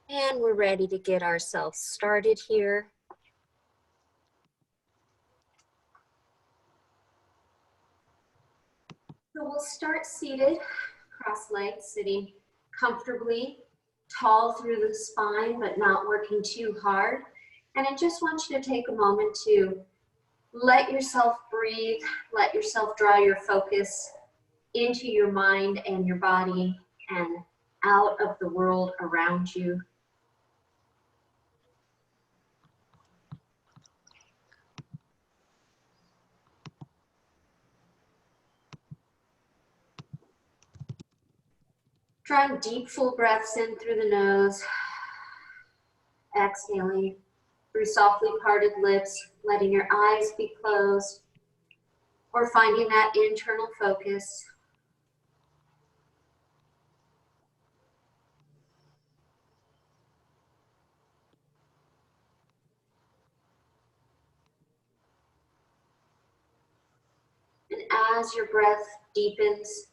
And we're ready to get ourselves started here. So we'll start seated, cross-legged, sitting comfortably, tall through the spine, but not working too hard. And I just want you to take a moment to let yourself breathe, let yourself draw your focus into your mind and your body and out of the world around you. Drawing deep, full breaths in through the nose, exhaling through softly parted lips, letting your eyes be closed, or finding that internal focus. And as your breath deepens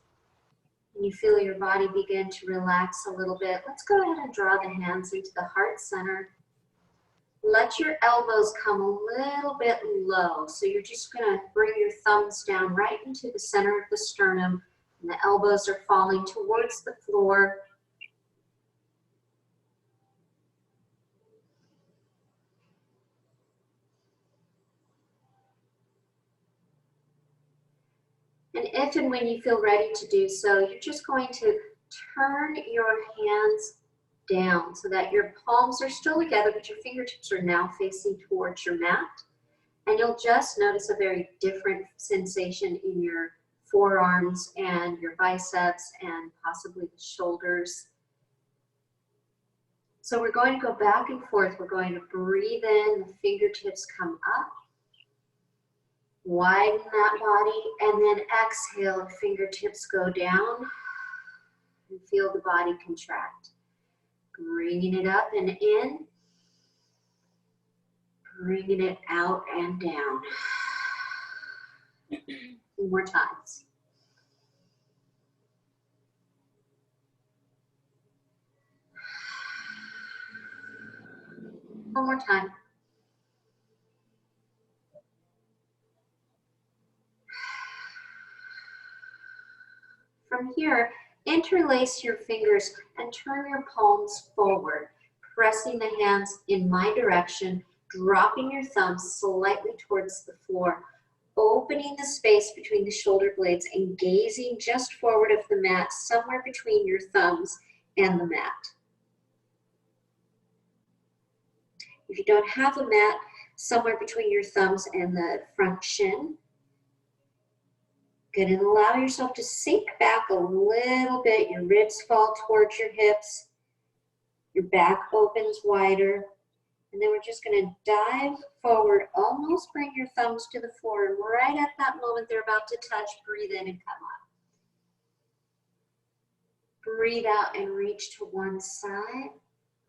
and you feel your body begin to relax a little bit, let's go ahead and draw the hands into the heart center. Let your elbows come a little bit low. So you're just gonna bring your thumbs down right into the center of the sternum, and the elbows are falling towards the floor. And if and when you feel ready to do so, you're just going to turn your hands down so that your palms are still together, but your fingertips are now facing towards your mat. And you'll just notice a very different sensation in your forearms and your biceps and possibly the shoulders. So we're going to go back and forth. We're going to breathe in, the fingertips come up. Widen that body, and then exhale, fingertips go down, and feel the body contract. Bringing it up and in, bringing it out and down. 2 more times. One more time. From here, interlace your fingers and turn your palms forward, pressing the hands in my direction, dropping your thumbs slightly towards the floor, opening the space between the shoulder blades and gazing just forward of the mat, somewhere between your thumbs and the mat. If you don't have a mat, somewhere between your thumbs and the front shin, good, and allow yourself to sink back a little bit. Your ribs fall towards your hips. Your back opens wider. And then we're just going to dive forward, almost bring your thumbs to the floor. And right at that moment they're about to touch, breathe in and come up. Breathe out and reach to one side.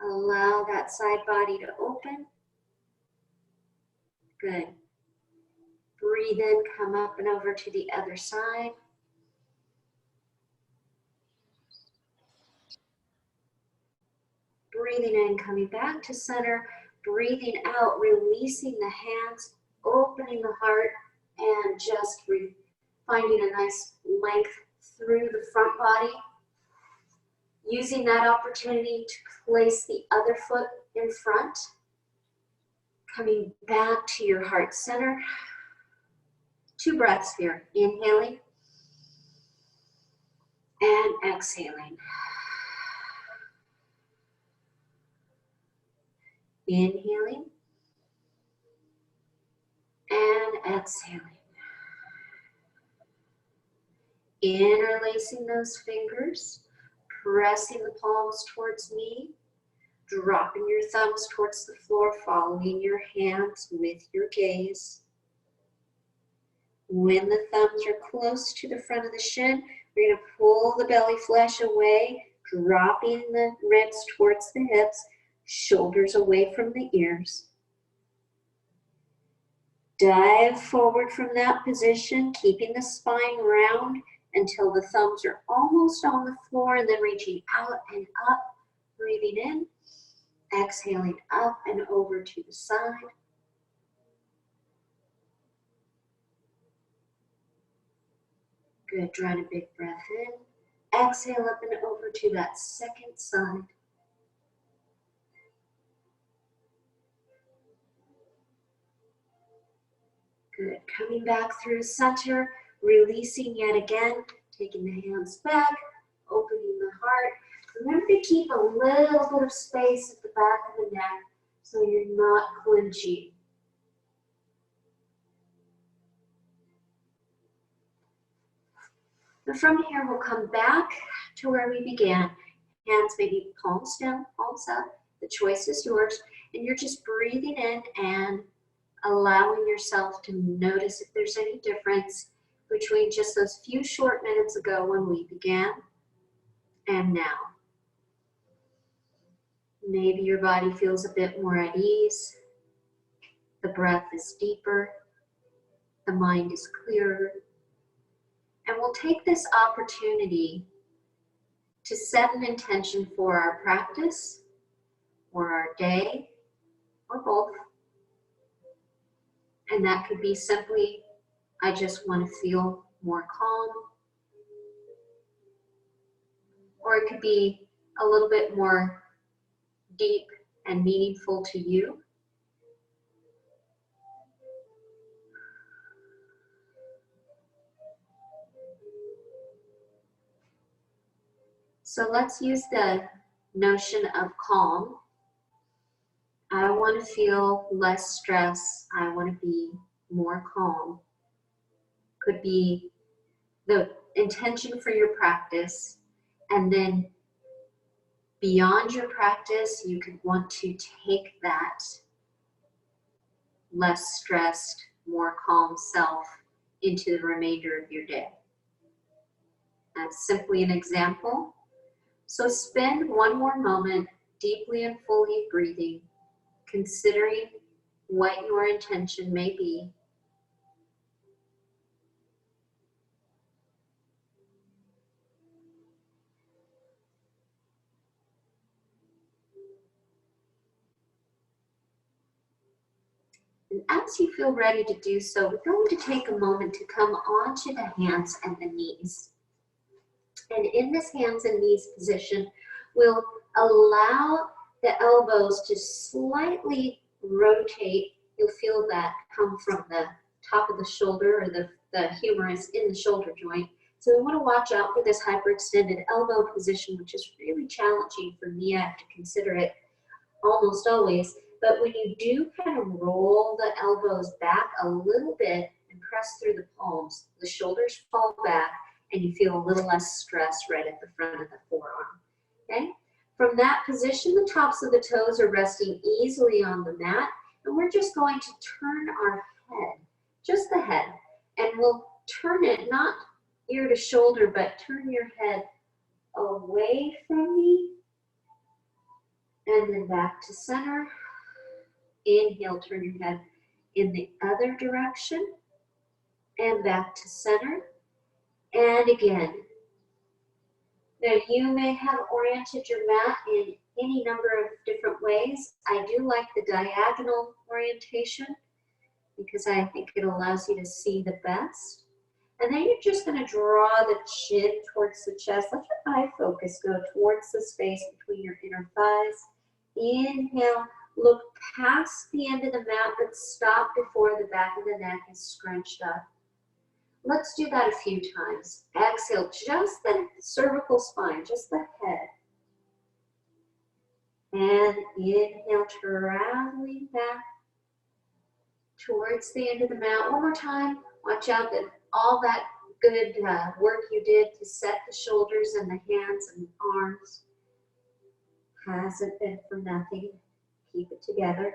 Allow that side body to open. Good. Breathe in, come up and over to the other side. Breathing in, coming back to center. Breathing out, releasing the hands, opening the heart, and just finding a nice length through the front body. Using that opportunity to place the other foot in front. Coming back to your heart center. 2 breaths here. Inhaling and exhaling. Inhaling and exhaling. Interlacing those fingers, pressing the palms towards me, dropping your thumbs towards the floor, following your hands with your gaze. When the thumbs are close to the front of the shin, we're going to pull the belly flesh away, dropping the ribs towards the hips, shoulders away from the ears. Dive forward from that position, keeping the spine round until the thumbs are almost on the floor, and then reaching out and up, breathing in Exhaling up and over to the side. Good, drawing a big breath in. Exhale up and over to that second side. Good, coming back through center, releasing yet again, taking the hands back, opening the heart. Remember to keep a little bit of space at the back of the neck so you're not clenching. And from here, we'll come back to where we began. Hands maybe palms down, palms up. The choice is yours. And you're just breathing in and allowing yourself to notice if there's any difference between just those few short minutes ago when we began and now. Maybe your body feels a bit more at ease. The breath is deeper. The mind is clearer. And we'll take this opportunity to set an intention for our practice or our day or both. And that could be simply, I just want to feel more calm. Or it could be a little bit more deep and meaningful to you. So let's use the notion of calm. I want to feel less stress. I want to be more calm. Could be the intention for your practice, and then beyond your practice, you could want to take that less stressed, more calm self into the remainder of your day. That's simply an example. So spend one more moment deeply and fully breathing, considering what your intention may be. And as you feel ready to do so, we're going to take a moment to come onto the hands and the knees. And in this hands and knees position, we'll allow the elbows to slightly rotate. You'll feel that come from the top of the shoulder or the humerus in the shoulder joint. So we want to watch out for this hyperextended elbow position, which is really challenging for me. I have to consider it almost always. But when you do kind of roll the elbows back a little bit and press through the palms, the shoulders fall back and you feel a little less stress right at the front of the forearm, okay? From that position, the tops of the toes are resting easily on the mat, and we're just going to turn our head, just the head, and we'll turn it not ear to shoulder, but turn your head away from me, and then back to center. Inhale, turn your head in the other direction, and back to center. And again, now you may have oriented your mat in any number of different ways. I do like the diagonal orientation because I think it allows you to see the best. And then you're just going to draw the chin towards the chest. Let your eye focus go towards the space between your inner thighs. Inhale, look past the end of the mat, but stop before the back of the neck is scrunched up. Let's do that a few times. Exhale, just the cervical spine, just the head. And inhale, traveling back towards the end of the mat. One more time. Watch out that all that good work you did to set the shoulders and the hands and arms hasn't been for nothing. Keep it together.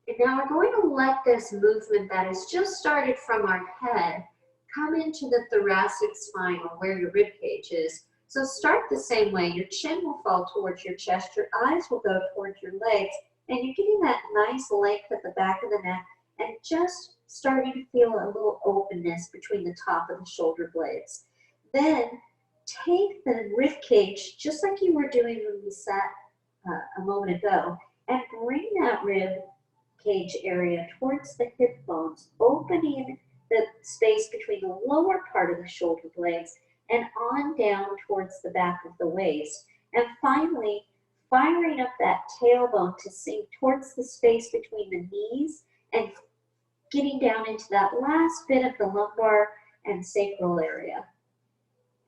And now we're going to let this movement that has just started from our head come into the thoracic spine or where your rib cage is. So start the same way. Your chin will fall towards your chest, your eyes will go towards your legs, and you're getting that nice length at the back of the neck and just starting to feel a little openness between the top of the shoulder blades. Then take the rib cage, just like you were doing when we sat a moment ago, and bring that rib cage area towards the hip bones, opening the space between the lower part of the shoulder blades and on down towards the back of the waist. And finally, firing up that tailbone to sink towards the space between the knees and getting down into that last bit of the lumbar and sacral area.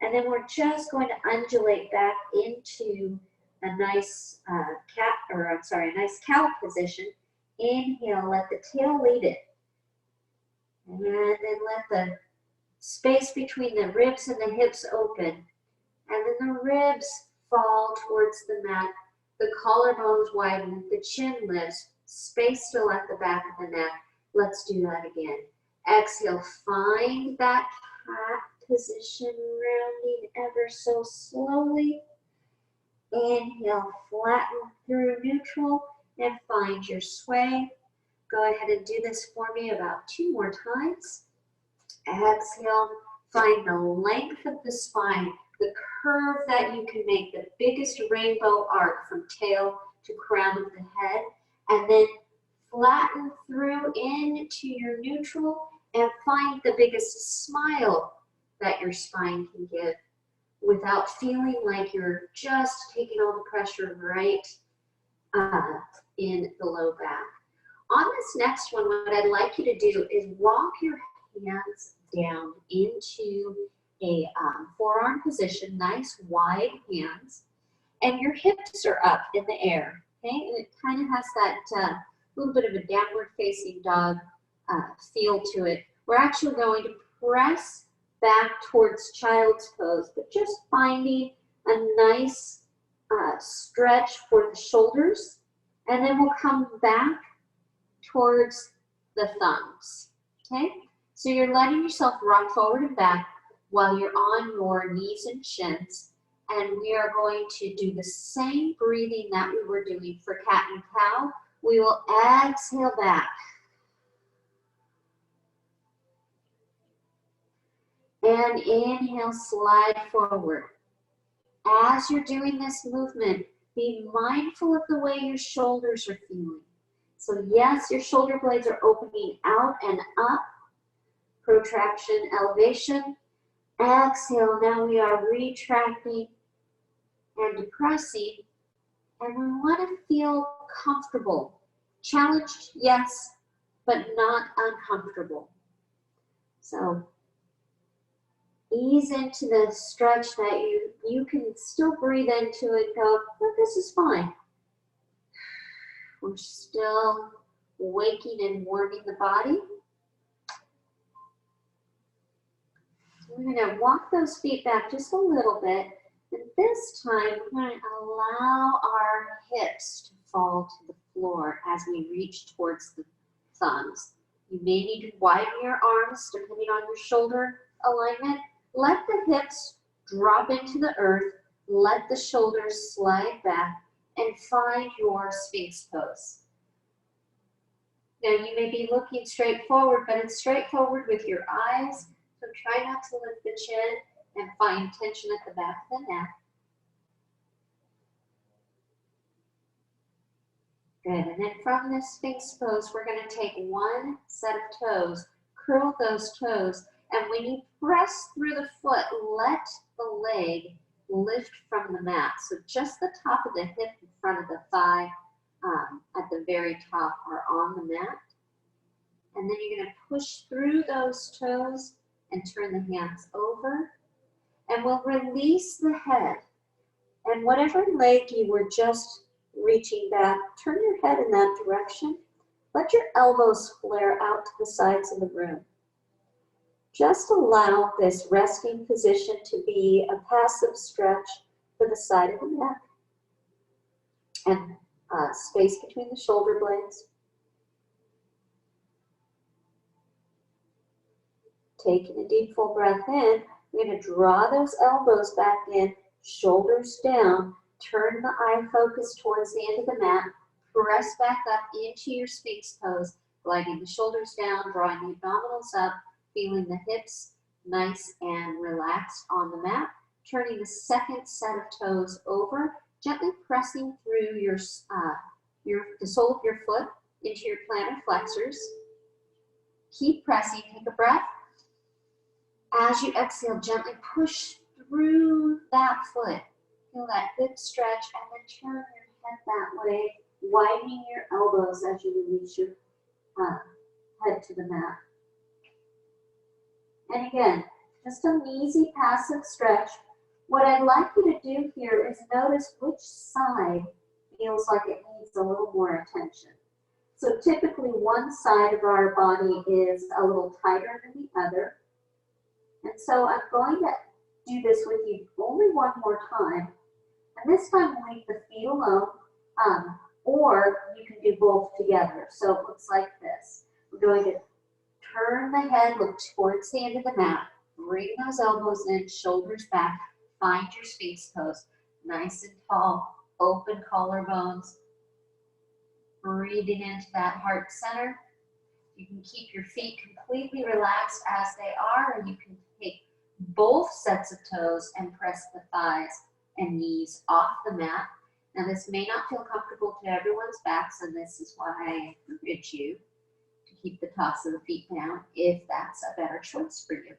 And then we're just going to undulate back into a nice nice cow position. Inhale, let the tail lead it. And then let the space between the ribs and the hips open. And then the ribs fall towards the mat. The collarbones widen, the chin lifts, space still at the back of the neck. Let's do that again. Exhale, find that cat position, rounding ever so slowly. Inhale, flatten through neutral and find your sway. Go ahead and do this for me about 2 more times. Exhale, find the length of the spine, the curve that you can make, the biggest rainbow arc from tail to crown of the head, and then flatten through into your neutral and find the biggest smile that your spine can give without feeling like you're just taking all the pressure right in the low back. On this next one, what I'd like you to do is walk your hands down into a forearm position, nice wide hands, and your hips are up in the air, okay? And it kind of has that little bit of a downward facing dog feel to it. We're actually going to press back towards child's pose, but just finding a nice stretch for the shoulders, and then we'll come back towards the thumbs, okay? So you're letting yourself rock forward and back while you're on your knees and shins, and we are going to do the same breathing that we were doing for cat and cow. We will exhale back. And inhale, slide forward. As you're doing this movement, be mindful of the way your shoulders are feeling. So yes, your shoulder blades are opening out and up. Protraction, elevation. Exhale, now we are retracting and depressing. And we want to feel comfortable. Challenged, yes, but not uncomfortable. So ease into the stretch that you can still breathe into it, go, oh, this is fine. We're still waking and warming the body. So we're going to walk those feet back just a little bit. And this time, we're going to allow our hips to fall to the floor as we reach towards the thumbs. You may need to widen your arms depending on your shoulder alignment. Let the hips drop into the earth. Let the shoulders slide back and find your Sphinx pose. Now you may be looking straight forward, but it's straight forward with your eyes. So try not to lift the chin and find tension at the back of the neck. Good, and then from this Sphinx pose, we're going to take one set of toes, curl those toes, and when you press through the foot, let the leg lift from the mat. So just the top of the hip in front of the thigh at the very top are on the mat. And then you're going to push through those toes and turn the hands over. And we'll release the head. And whatever leg you were just reaching back, turn your head in that direction. Let your elbows flare out to the sides of the room. Just allow this resting position to be a passive stretch for the side of the neck and space between the shoulder blades. Taking a deep full breath in, we're going to draw those elbows back in, shoulders down, turn the eye focus towards the end of the mat, press back up into your Sphinx pose, gliding the shoulders down, drawing the abdominals up, feeling the hips nice and relaxed on the mat. turning the second set of toes over, gently pressing through the sole of your foot into your plantar flexors. Keep pressing, take a breath. As you exhale, gently push through that foot. Feel that hip stretch and then turn your head that way, widening your elbows as you release your head to the mat. And again, just an easy passive stretch. What I'd like you to do here is notice which side feels like it needs a little more attention. So typically one side of our body is a little tighter than the other. And so I'm going to do this with you only one more time. And this time we'll leave the feet alone, or you can do both together. So it looks like this. We're going to turn the head, look towards the end of the mat, bring those elbows in, shoulders back, find your sphinx pose, nice and tall, open collarbones, breathing into that heart center. You can keep your feet completely relaxed as they are, or you can take both sets of toes and press the thighs and knees off the mat. Now this may not feel comfortable to everyone's backs, and this is why I encourage you to keep the tops of the feet down if that's a better choice for you.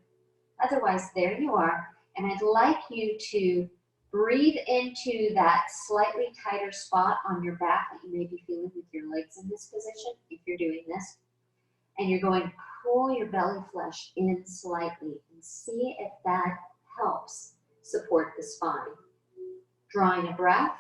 Otherwise, there you are, and I'd like you to breathe into that slightly tighter spot on your back that you may be feeling with your legs in this position if you're doing this. And you're going to pull your belly flesh in slightly and see if that helps support the spine. Drawing a breath,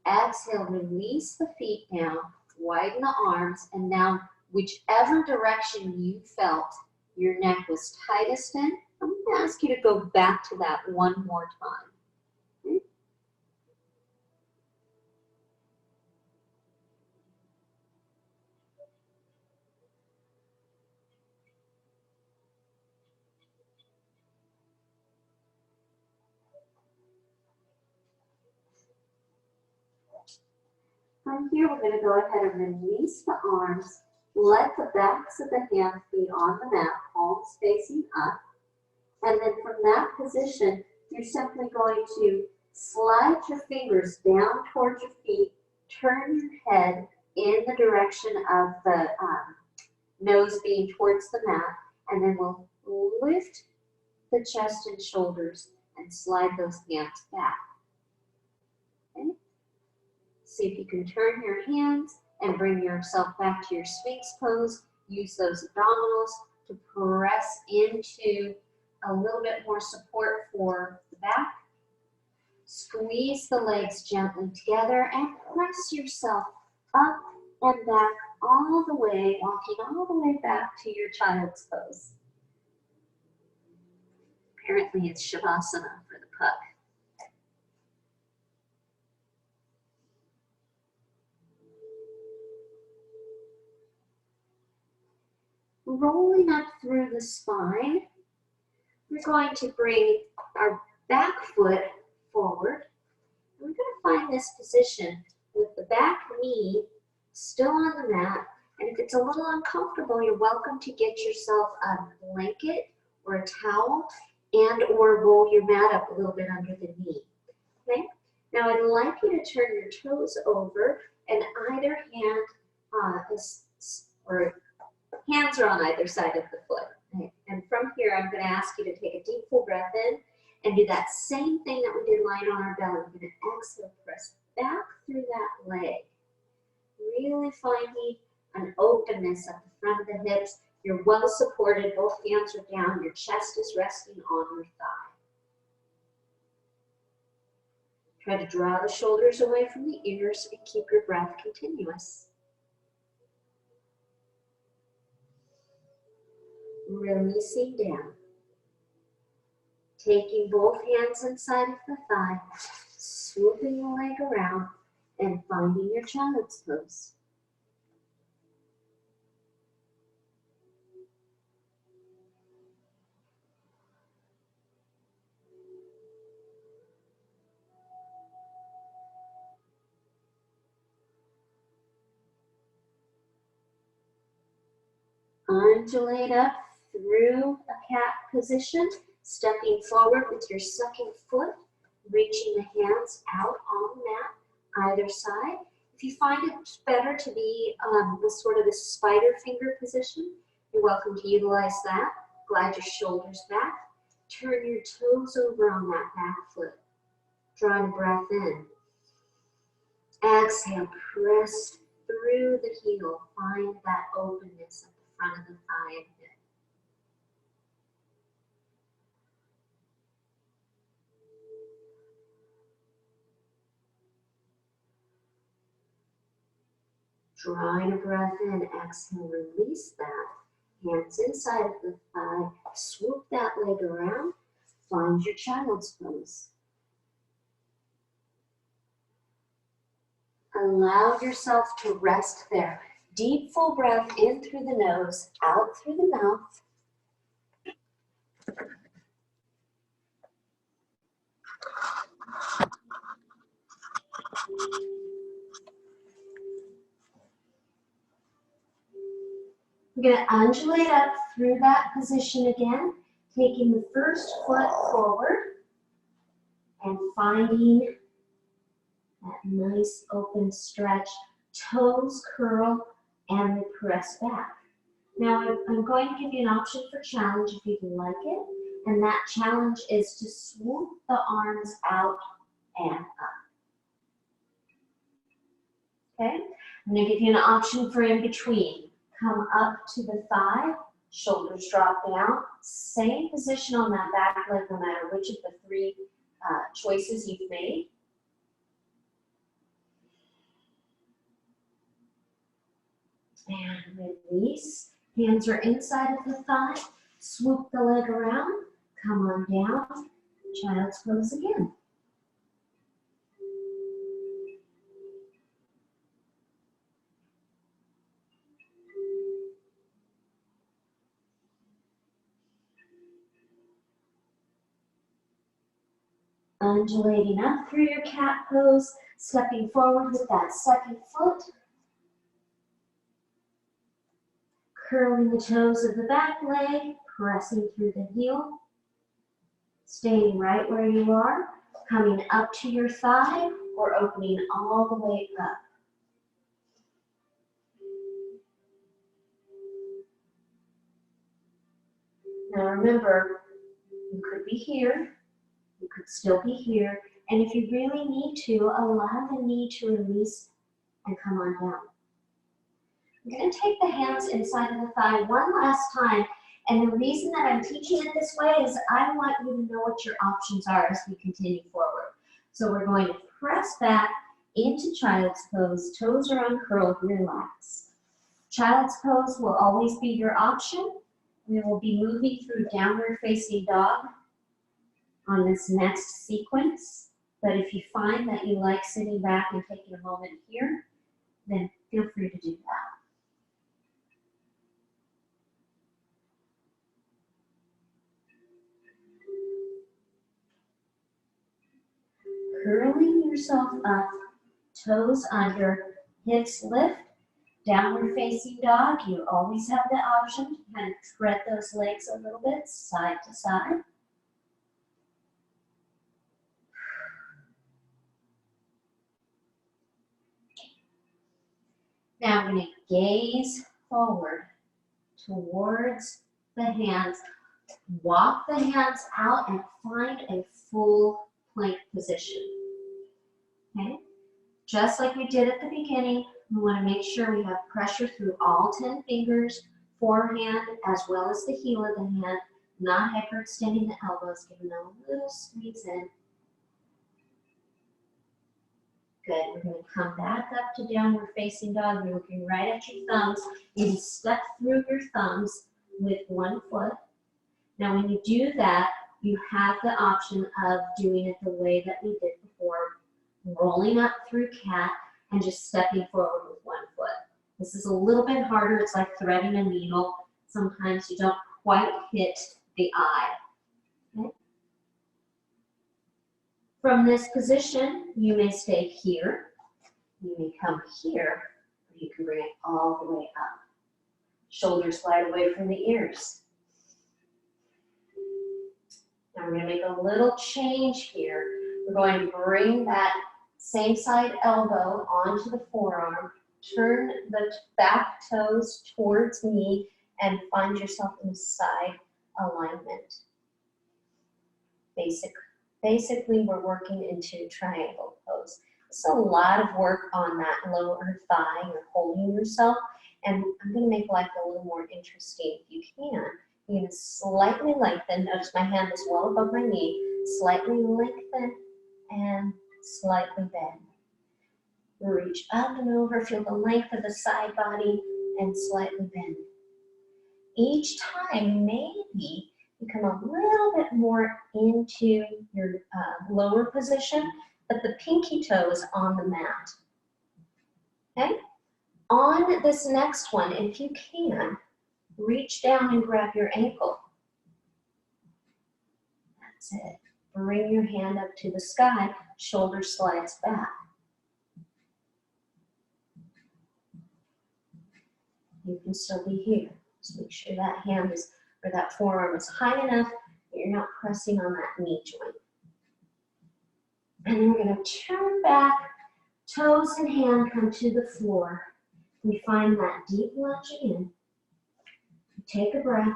exhale, release the feet down, widen the arms, and now whichever direction you felt your neck was tightest in, I'm going to ask you to go back to that one more time. Okay? From here, we're going to go ahead and release the arms. Let the backs of the hands be on the mat, palms facing up. And then from that position, you're simply going to slide your fingers down towards your feet, turn your head in the direction of the nose being towards the mat, and then we'll lift the chest and shoulders and slide those hands back. Okay? See if you can turn your hands and bring yourself back to your Sphinx pose. Use those abdominals to press into a little bit more support for the back. Squeeze the legs gently together and press yourself up and back all the way, walking all the way back to your child's pose. Apparently it's Shavasana for the puck. Rolling up through the spine, we're going to bring our back foot forward. We're going to find this position with the back knee still on the mat. And if it's a little uncomfortable, you're welcome to get yourself a blanket or a towel and or roll your mat up a little bit under the knee. Okay? Now I'd like you to turn your toes over, and either hand or hands are on either side of the foot. Okay? And from here, I'm going to ask you to take a deep full breath in and do that same thing that we did lying on our belly. We're going to exhale, press back through that leg. Really finding an openness at the front of the hips. You're well supported, both hands are down, your chest is resting on your thigh. Try to draw the shoulders away from the ears and keep your breath continuous. Releasing down. Taking both hands inside of the thigh, swooping the leg around, and finding your child's pose. Undulate up through a cat position, stepping forward with your second foot, reaching the hands out on the mat, either side. If you find it better to be with sort of the spider finger position, you're welcome to utilize that. Glide your shoulders back. Turn your toes over on that back foot. Drawing a breath in. Exhale, press through the heel. Find that openness at the front of the thigh and hip. Drawing a breath in, exhale, release that. Hands inside of the thigh, swoop that leg around, find your child's pose. Allow yourself to rest there. Deep, full breath in through the nose, out through the mouth. We're going to undulate up through that position again, taking the first foot forward and finding that nice open stretch. Toes curl and we press back. Now I'm going to give you an option for challenge if you'd like it, and that challenge is to swoop the arms out and up. Okay? I'm going to give you an option for in between. Come up to the thigh, shoulders drop down, same position on that back leg no matter which of the three choices you've made. And release. Hands are inside of the thigh, swoop the leg around, come on down, child's pose again. Undulating up through your cat pose, stepping forward with that second foot. Curling the toes of the back leg, pressing through the heel. Staying right where you are, coming up to your thigh or opening all the way up. Now remember, you could be here, you could still be here, and if you really need to, allow the knee to release and come on down. I'm going to take the hands inside of the thigh one last time, and the reason that I'm teaching it this way is I want you to know what your options are as we continue forward. So we're going to press back into child's pose, toes are uncurled, relax. Child's pose will always be your option. We will be moving through downward facing dog on this next sequence, but if you find that you like sitting back and taking a moment here, then feel free to do that. Curling yourself up, toes under, hips lift, downward facing dog. You always have the option to kind of tread those legs a little bit, side to side. Now I'm going to gaze forward towards the hands. Walk the hands out and find a full plank position. Okay? Just like we did at the beginning, we want to make sure we have pressure through all 10 fingers, forehand as well as the heel of the hand, not hyperextending the elbows, giving a little squeeze in. Good. We're going to come back up to downward facing dog. You're looking right at your thumbs. You can step through your thumbs with one foot. Now when you do that, you have the option of doing it the way that we did before, rolling up through cat and just stepping forward with one foot. This is a little bit harder. It's like threading a needle. Sometimes you don't quite hit the eye. Okay? From this position, you may stay here, you may come here, or you can bring it all the way up. Shoulders slide away from the ears. Now we're going to make a little change here. We're going to bring that same side elbow onto the forearm, turn the back toes towards me, and find yourself in a side alignment. Basically, we're working into triangle pose. It's a lot of work on that lower thigh. You're holding yourself, and I'm going to make life a little more interesting if you can. You can slightly lengthen. Notice my hand is well above my knee. Slightly lengthen and slightly bend. Reach up and over, feel the length of the side body, and slightly bend. Each time, maybe you come a little bit more into your lower position, but the pinky toe is on the mat. Okay? On this next one, if you can, reach down and grab your ankle. That's it. Bring your hand up to the sky, shoulder slides back. You can still be here. So make sure that hand is, or that forearm is high enough that you're not pressing on that knee joint. And then we're going to turn back, toes and hand come to the floor. We find that deep lunge in. Take a breath.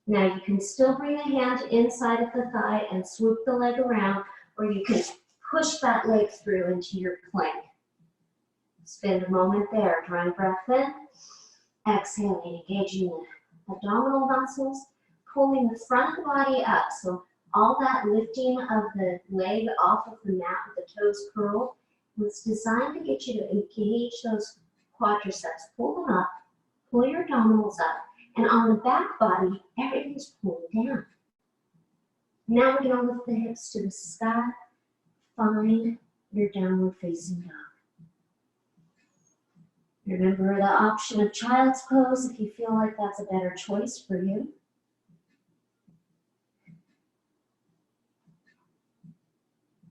Now you can still bring the hand inside of the thigh and swoop the leg around, or you can push that leg through into your plank. Spend a moment there, drawing breath in, exhaling, engaging the abdominal muscles, pulling the front of the body up. So all that lifting of the leg off of the mat with the toes curled was designed to get you to engage those quadriceps. Pull them up, pull your abdominals up, and on the back body, everything's pulling down. Now we're going to lift the hips to the sky. Find your downward facing dog. Remember the option of child's pose if you feel like that's a better choice for you.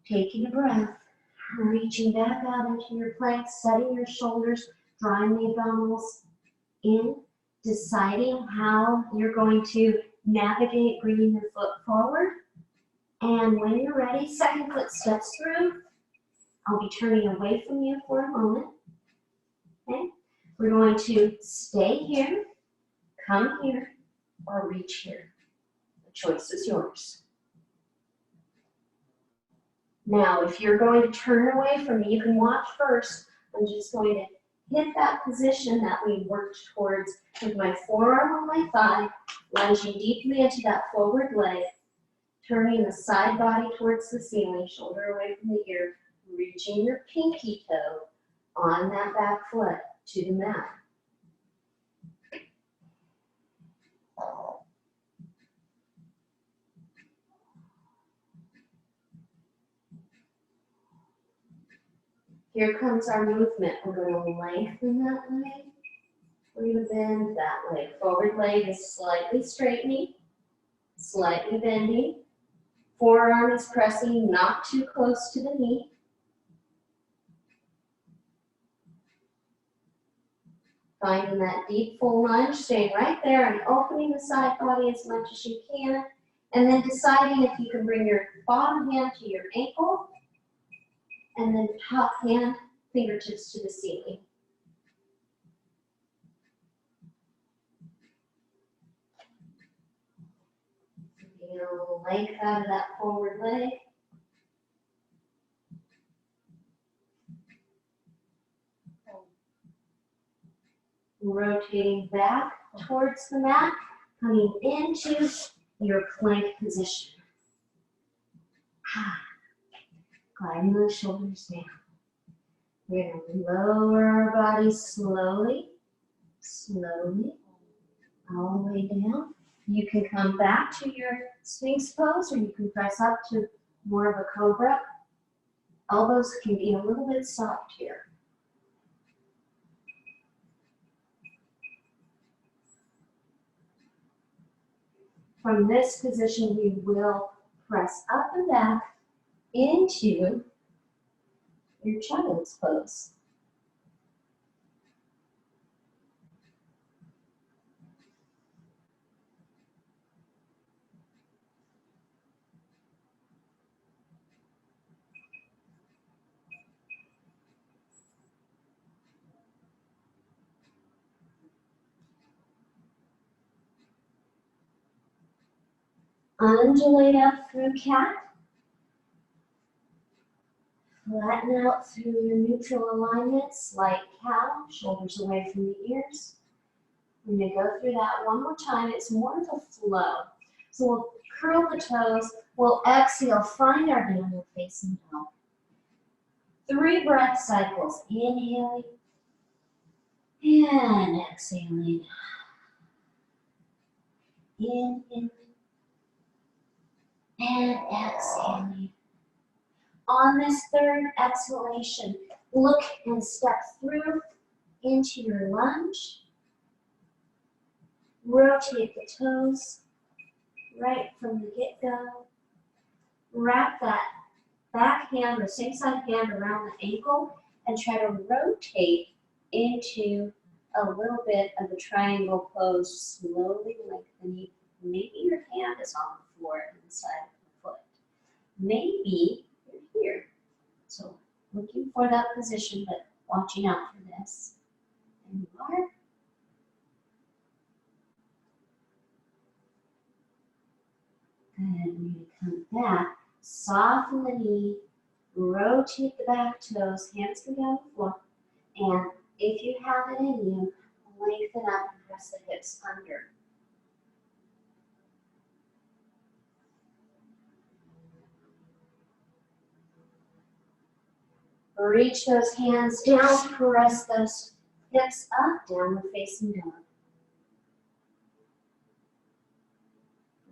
Taking a breath, reaching back out into your plank, setting your shoulders, drawing the abdominals in, deciding how you're going to navigate bringing your foot forward. And when you're ready, second foot steps through. I'll be turning away from you for a moment. Okay? We're going to stay here, come here, or reach here. The choice is yours. Now, if you're going to turn away from me, you can watch first. I'm just going to hit that position that we worked towards with my forearm on my thigh, lunging deeply into that forward leg, turning the side body towards the ceiling, shoulder away from the ear, reaching your pinky toe on that back foot to the mat. Here comes our movement. We're going to lengthen that leg. We're going to bend that leg. Forward leg is slightly straightening, slightly bending. Forearm is pressing not too close to the knee. Finding that deep full lunge, staying right there and opening the side body as much as you can. And then deciding if you can bring your bottom hand to your ankle and then top hand, fingertips to the ceiling. Getting a little length out of that forward leg. Rotating back towards the mat, coming into your plank position. Gliding the shoulders down. We're going to lower our body slowly, slowly, all the way down. You can come back to your Sphinx pose, or you can press up to more of a cobra. Elbows can be a little bit soft here. From this position, we will press up and back into your child's pose. Undulate up through cat. Flatten out through your neutral alignments like cow, shoulders away from the ears. We're going to go through that one more time. It's more of a flow. So we'll curl the toes. We'll exhale, find our downward facing dog. 3 breath cycles. Inhaling and exhaling. Inhaling and exhaling. On this third exhalation, look and step through into your lunge. Rotate the toes right from the get-go. Wrap that back hand, the same side hand around the ankle, and try to rotate into a little bit of a triangle pose, slowly lengthening. Maybe your hand is on the floor inside of the foot. Maybe you're here. So looking for that position, but watching out for this. And you are. Good. We're going to come back, soften the knee, rotate the back toes, hands go down the floor, and if you have it in you, lengthen up and press the hips under. Reach those hands down, press those hips up, downward facing dog.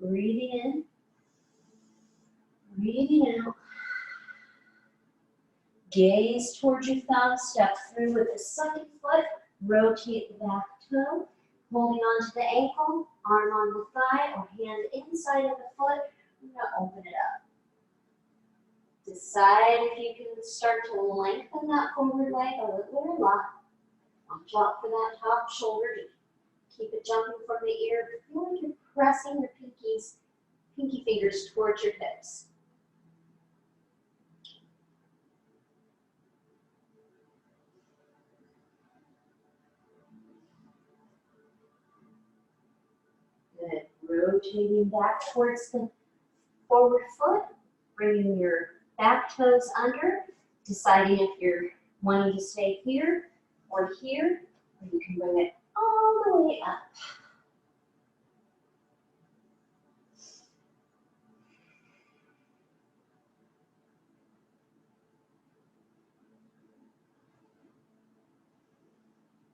Breathing in, breathing out. Gaze towards your thumb, step through with the second foot, rotate the back toe, holding on to the ankle, arm on the thigh, or hand inside of the foot. We're going to open it up. Decide if you can start to lengthen that forward leg a little or a lot. Watch out for that top shoulder. Keep it jumping from the ear. Feel like you're pressing your pinky fingers towards your hips. Good. Rotating back towards the forward foot, bringing your back toes under, deciding if you're wanting to stay here, or you can bring it all the way up.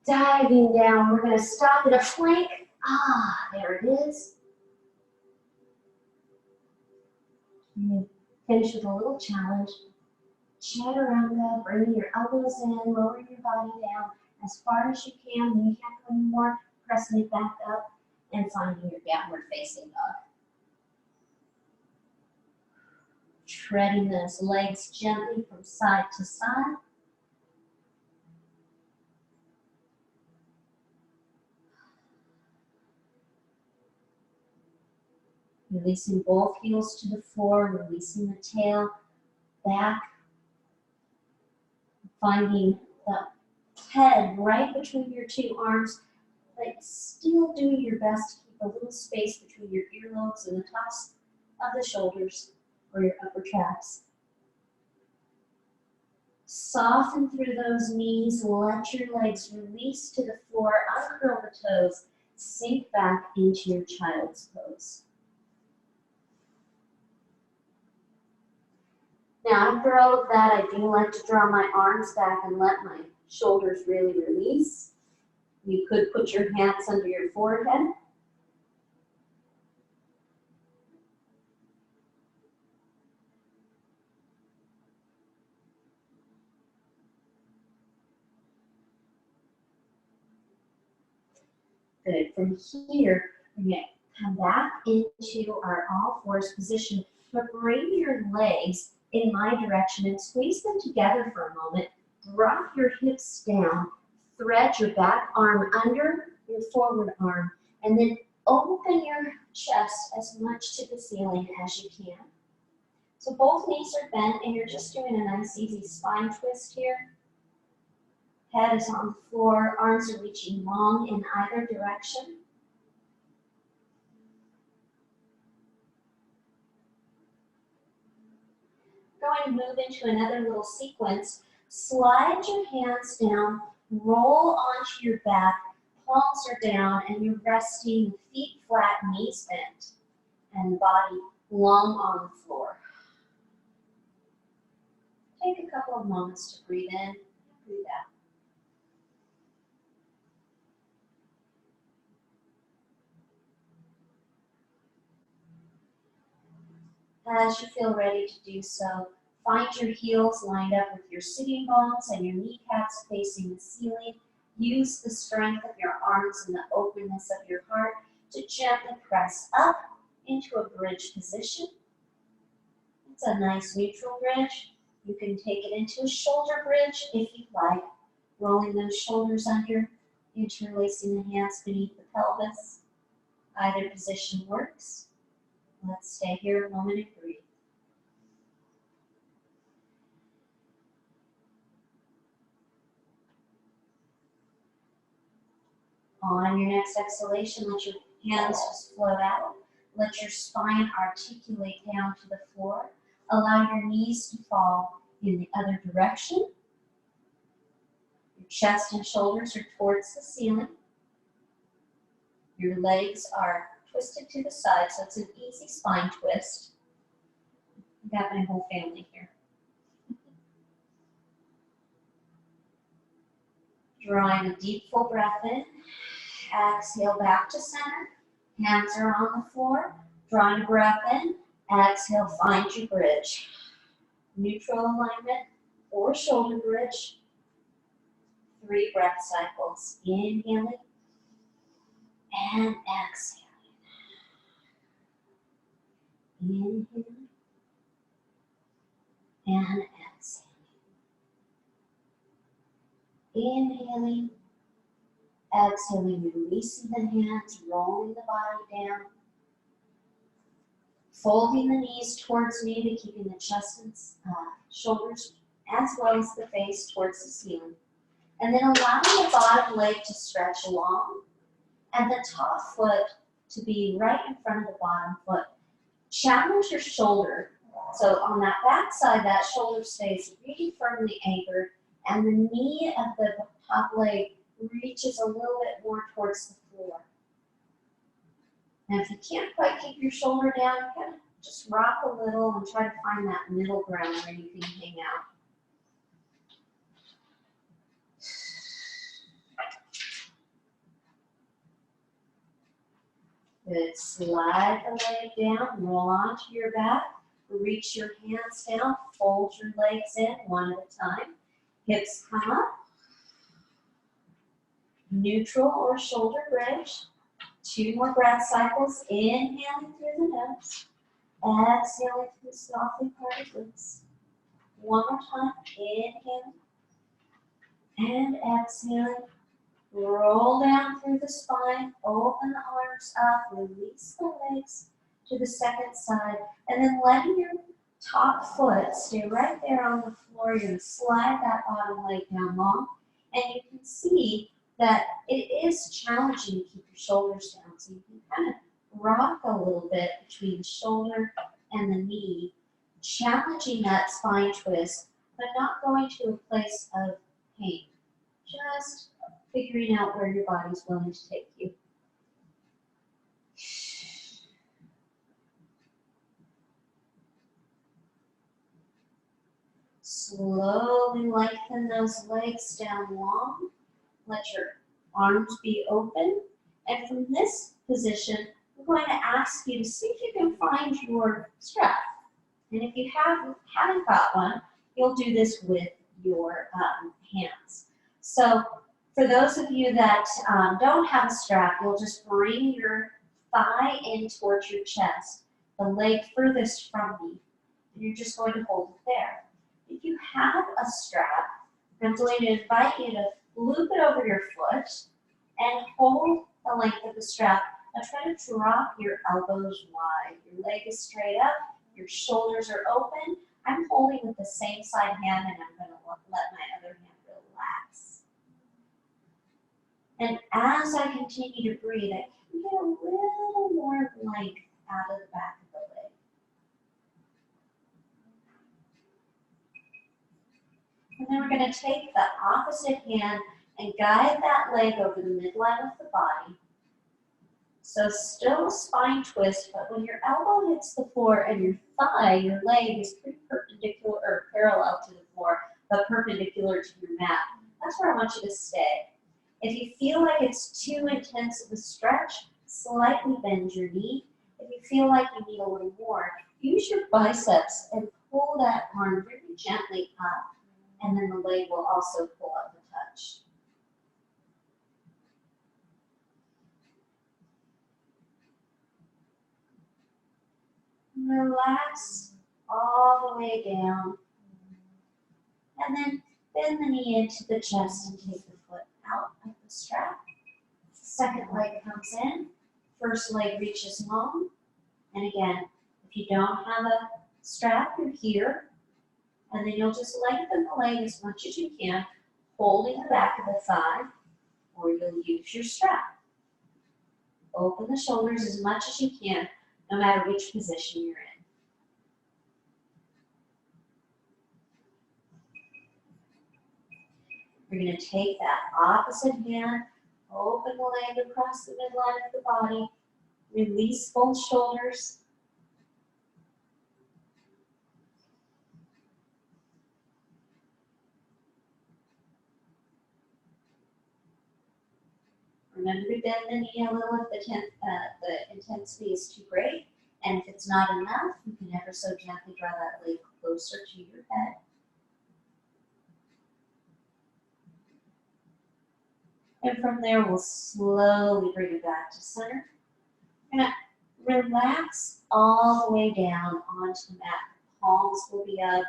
Diving down, we're going to stop at a plank. There it is. Finish with a little challenge. Chaturanga, bringing your elbows in, lowering your body down as far as you can. When you can't go anymore, pressing it back up and finding your downward facing dog. Treading those legs gently from side to side. Releasing both heels to the floor, releasing the tail back. Finding the head right between your two arms, but still doing your best to keep a little space between your earlobes and the tops of the shoulders or your upper traps. Soften through those knees, let your legs release to the floor, uncurl the toes, sink back into your child's pose. Now, after all of that, I do like to draw my arms back and let my shoulders really release. You could put your hands under your forehead. Good. From here, we're going to come back into our all fours position, but bring your legs in my direction and squeeze them together for a moment. Drop your hips down, thread your back arm under your forward arm, and then open your chest as much to the ceiling as you can. So both knees are bent and you're just doing a nice easy spine twist here. Head is on the floor, arms are reaching long in either direction. going to move into another little sequence. Slide your hands down, roll onto your back, palms are down, and you're resting with feet flat, knees bent, and body long on the floor. Take a couple of moments to breathe in, breathe out. As you feel ready to do so, find your heels lined up with your sitting bones and your kneecaps facing the ceiling. Use the strength of your arms and the openness of your heart to gently press up into a bridge position. It's a nice neutral bridge. You can take it into a shoulder bridge if you like, rolling those shoulders under, interlacing the hands beneath the pelvis. Either position works. Let's stay here a moment and breathe. On your next exhalation, let your hands just float out. Let your spine articulate down to the floor. Allow your knees to fall in the other direction. Your chest and shoulders are towards the ceiling. Your legs are twisted to the side, so it's an easy spine twist. I've got my whole family here. Drawing a deep full breath in. Exhale back to center. Hands are on the floor. Drawing a breath in. Exhale, find your bridge. Neutral alignment or shoulder bridge. 3 breath cycles. Inhaling and exhaling. Inhaling and exhaling. Inhaling, exhaling, releasing the hands, rolling the body down. Folding the knees towards me to keeping the chest and shoulders as well as the face towards the ceiling. And then allowing the bottom leg to stretch along and the top foot to be right in front of the bottom foot. Challenge your shoulder. So on that back side, that shoulder stays really firmly anchored and the knee of the top leg reaches a little bit more towards the floor. And if you can't quite keep your shoulder down, you can just rock a little and try to find that middle ground where you can hang out. Good. Slide the leg down, roll onto your back, reach your hands down, fold your legs in one at a time. Hips come up. Neutral or shoulder bridge. 2 more breath cycles. Inhaling through the nose. Exhaling through the softly parted lips. One more time. Inhaling. And exhaling. Roll down through the spine. Open the arms up. Release the legs to the second side. And then letting your top foot stay right there on the floor. You're going to slide that bottom leg down long. And you can see that it is challenging to keep your shoulders down. So you can kind of rock a little bit between the shoulder and the knee, challenging that spine twist, but not going to a place of pain. Just figuring out where your body's willing to take you. Slowly lengthen those legs down long. Let your arms be open. And from this position, I'm going to ask you to see if you can find your strap. And if you haven't got one, you'll do this with your hands. So for those of you that don't have a strap, you'll just bring your thigh in towards your chest, the leg furthest from you, and you're just going to hold it there. If you have a strap, I'm going to invite you to loop it over your foot and hold the length of the strap. Now try to drop your elbows wide. Your leg is straight up, your shoulders are open. I'm holding with the same side hand and I'm going to let my other hand relax. And as I continue to breathe, I can get a little more length out of the back of the leg. And then we're going to take the opposite hand and guide that leg over the midline of the body. So still a spine twist, but when your elbow hits the floor and your thigh, your leg is pretty perpendicular or parallel to the floor, but perpendicular to your mat. That's where I want you to stay. If you feel like it's too intense of a stretch, slightly bend your knee. If you feel like you need a little more, use your biceps and pull that arm very gently up, and then the leg will also pull up a touch. Relax all the way down, and then bend the knee into the chest and take the foot out of the strap. Second leg comes in, first leg reaches home, and again, if you don't have a strap, you're here, and then you'll just lengthen the leg as much as you can, holding the back of the thigh, or you'll use your strap. Open the shoulders as much as you can, no matter which position you're in. We're going to take that opposite hand, open the leg across the midline of the body, release both shoulders. Remember to bend the knee a little if the intensity is too great. And if it's not enough, you can ever so gently draw that leg closer to your head. And from there, we'll slowly bring it back to center. We're going to relax all the way down onto the mat. Palms will be up.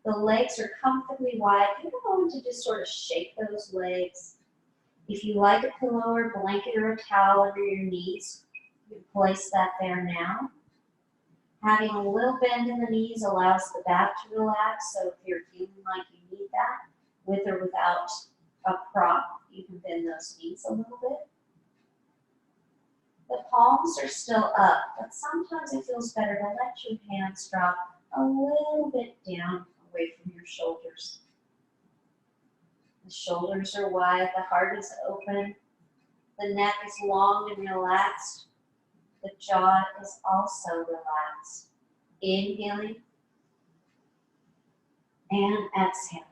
The legs are comfortably wide. You're going to just sort of shake those legs. If you like a pillow or blanket or a towel under your knees, you can place that there now. Having a little bend in the knees allows the back to relax, so if you're feeling like you need that, with or without a prop, you can bend those knees a little bit. The palms are still up, but sometimes it feels better to let your hands drop a little bit down away from your shoulders. The shoulders are wide, the heart is open, the neck is long and relaxed, the jaw is also relaxed. Inhaling and exhaling.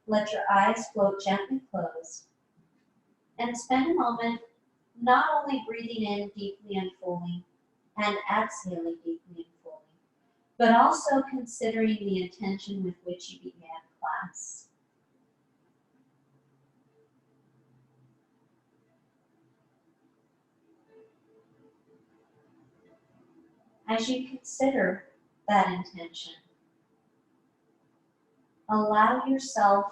Let your eyes float gently closed and spend a moment not only breathing in deeply and fully and exhaling deeply and fully, but also considering the intention with which you began class. As you consider that intention, allow yourself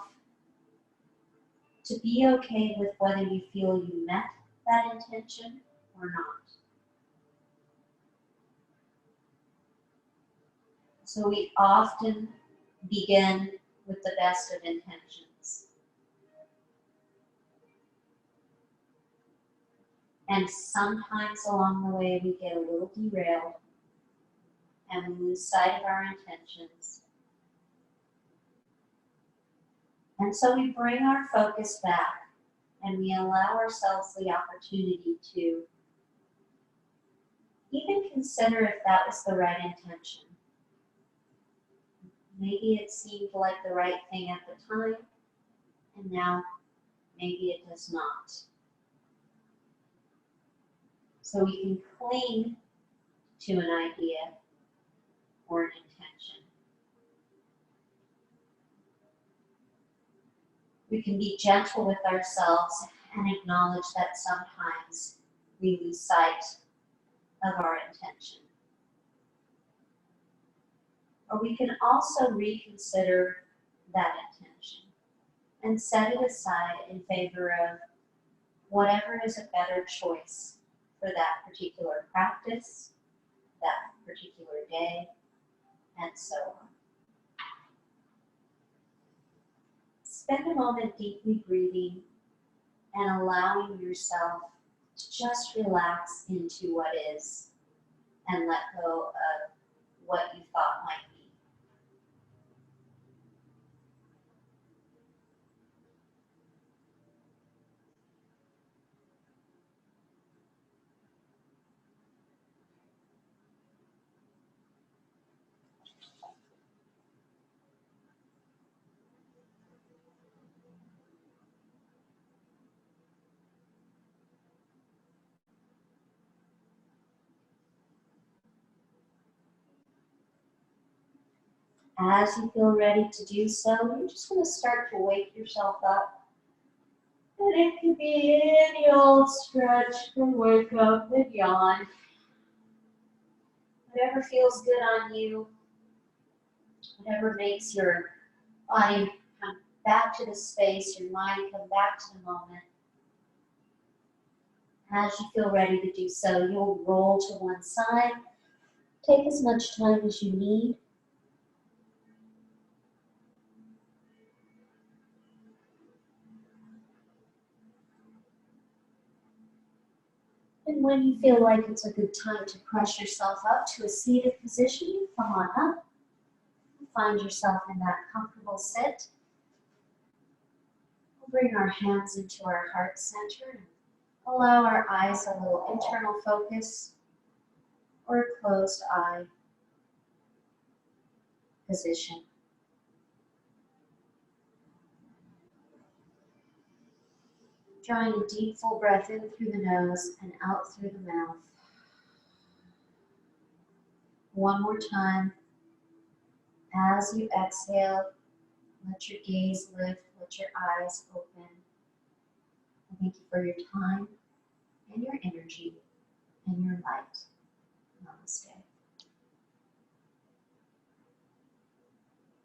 to be okay with whether you feel you met that intention or not. So we often begin with the best of intentions. And sometimes along the way we get a little derailed and we lose sight of our intentions. And so we bring our focus back and we allow ourselves the opportunity to even consider if that was the right intention. Maybe it seemed like the right thing at the time, and now maybe it does not. So we can cling to an idea or an intention. We can be gentle with ourselves and acknowledge that sometimes we lose sight of our intention. Or we can also reconsider that intention and set it aside in favor of whatever is a better choice for that particular practice, that particular day, and so on. Spend a moment deeply breathing and allowing yourself to just relax into what is and let go of what you thought might be. As you feel ready to do so, you're just going to start to wake yourself up. And it could be any old stretch and wake up and yawn. Whatever feels good on you, whatever makes your body come back to the space, your mind come back to the moment. As you feel ready to do so, you'll roll to one side. Take as much time as you need. And when you feel like it's a good time to press yourself up to a seated position, you come on up. Find yourself in that comfortable sit. We'll bring our hands into our heart center and allow our eyes a little internal focus or a closed eye position. Drawing a deep full breath in through the nose and out through the mouth. One more time. As you exhale, let your gaze lift, let your eyes open. And thank you for your time and your energy and your light. Namaste.